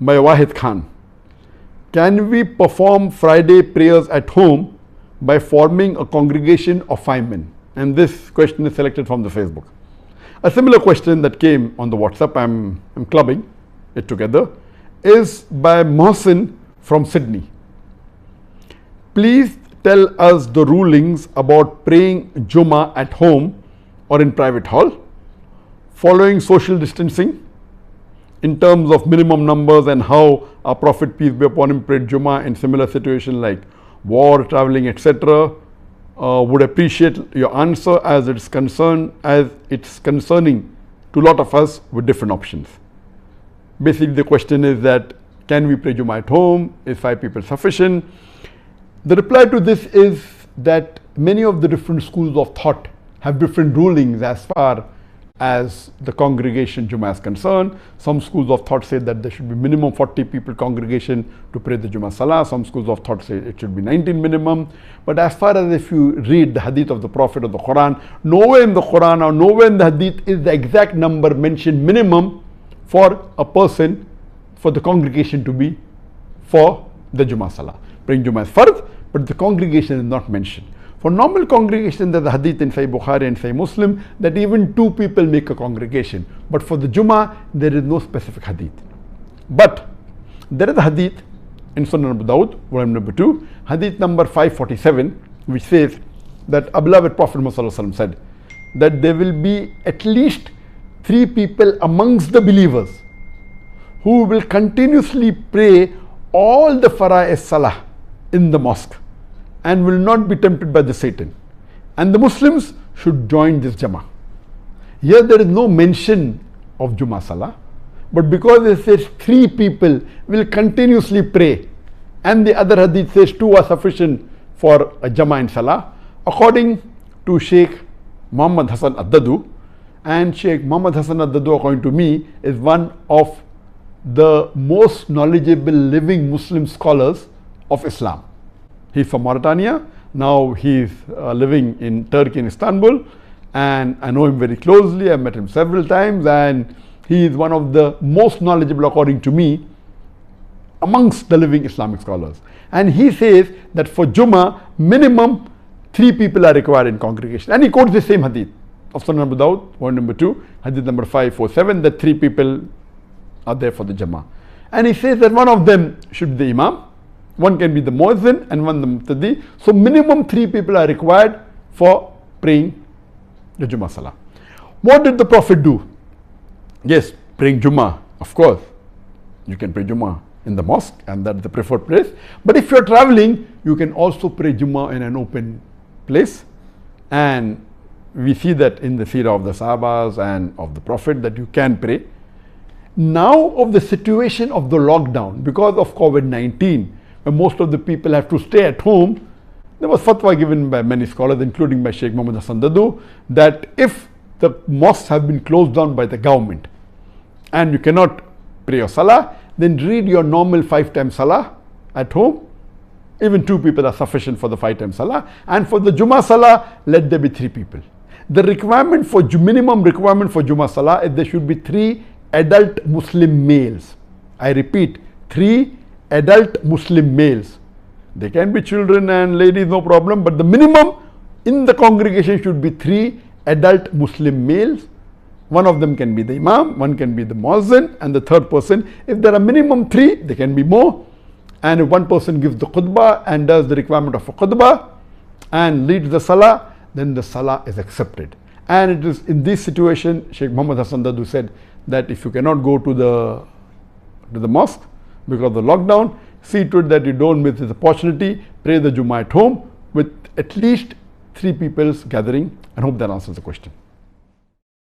by Wahid Khan. Can we perform Friday prayers at home by forming a congregation of 5 men? And this question is selected from the Facebook. A similar question that came on the WhatsApp, I'm clubbing it together, is by Mohsin from Sydney. Please tell us the rulings about praying Jummah at home or in private hall, following social distancing in terms of minimum numbers, and how our Prophet, peace be upon him, prayed Jummah in similar situations like war, traveling, etc. Would appreciate your answer as it's concerning to a lot of us with different options. Basically the question is that, can we pray Jummah at home? Is 5 people sufficient? The reply to this is that many of the different schools of thought have different rulings as far as the congregation Jummah is concerned. Some schools of thought say that there should be minimum 40 people congregation to pray the Jummah Salah. Some schools of thought say it should be 19 minimum. But as far as if you read the hadith of the Prophet or the Quran, nowhere in the Quran or nowhere in the hadith is the exact number mentioned minimum for a person, for the congregation to be for the Jummah Salah. Praying Jummah is fard, but the congregation is not mentioned. For normal congregation, there's a hadith in Sahih Bukhari and Sahih Muslim that even 2 people make a congregation. But for the Jummah, there is no specific hadith. But there is a hadith in Sunan Abu Dawud, volume number 2, hadith number 547, which says that our beloved Prophet Muhammad said that there will be at least 3 people amongst the believers who will continuously pray all the fara'is salah in the mosque and will not be tempted by the Satan. And the Muslims should join this Jama'ah. Here there is no mention of Jummah Salah, but because it says 3 people will continuously pray, and the other hadith says 2 are sufficient for a Jama'ah in Salah, according to Sheikh Muhammad Hassan Ad-Dadu, and Sheikh Muhammad Hassan Ad-Dadu, according to me, is one of the most knowledgeable living Muslim scholars of Islam. He's from Mauritania. Now he's living in Turkey, in Istanbul, and I know him very closely. I've met him several times, and he is one of the most knowledgeable, according to me, amongst the living Islamic scholars. And he says that for Jummah, minimum 3 people are required in congregation. And he quotes the same hadith of Sunan Abu Dawud, volume number 2, hadith number 547, that 3 people are there for the Jama'ah. And he says that one of them should be the Imam, one can be the Muazzin, and one the Muqtadi. So minimum 3 people are required for praying the Jummah Salah. What did the Prophet do? Yes, praying Jummah, of course. You can pray Jummah in the mosque, and that's the preferred place. But if you're traveling, you can also pray Jummah in an open place. And we see that in the seerah of the Sahabas and of the Prophet that you can pray. Now of the situation of the lockdown, because of COVID-19, when most of the people have to stay at home, there was fatwa given by many scholars, including by Sheikh Muhammad Hassan Dadu, that if the mosques have been closed down by the government and you cannot pray your salah, then read your normal 5 times salah at home. Even 2 people are sufficient for the 5 times salah. And for the Jummah Salah, let there be 3 people. The requirement for minimum requirement for Jummah Salah is there should be 3 adult Muslim males. I repeat, 3 adult Muslim males. They can be children and ladies, no problem, but the minimum in the congregation should be 3 adult Muslim males. One of them can be the Imam, one can be the Muazzin, and the third person. If there are minimum 3, there can be more. And if one person gives the khutbah and does the requirement of a khutbah and leads the salah, then the salah is accepted. And it is in this situation, Sheikh Muhammad Hassan Dadu said that if you cannot go to the mosque because of the lockdown, see to it that you don't miss this opportunity. Pray the Jummah at home with at least 3 people's gathering. I hope that answers the question.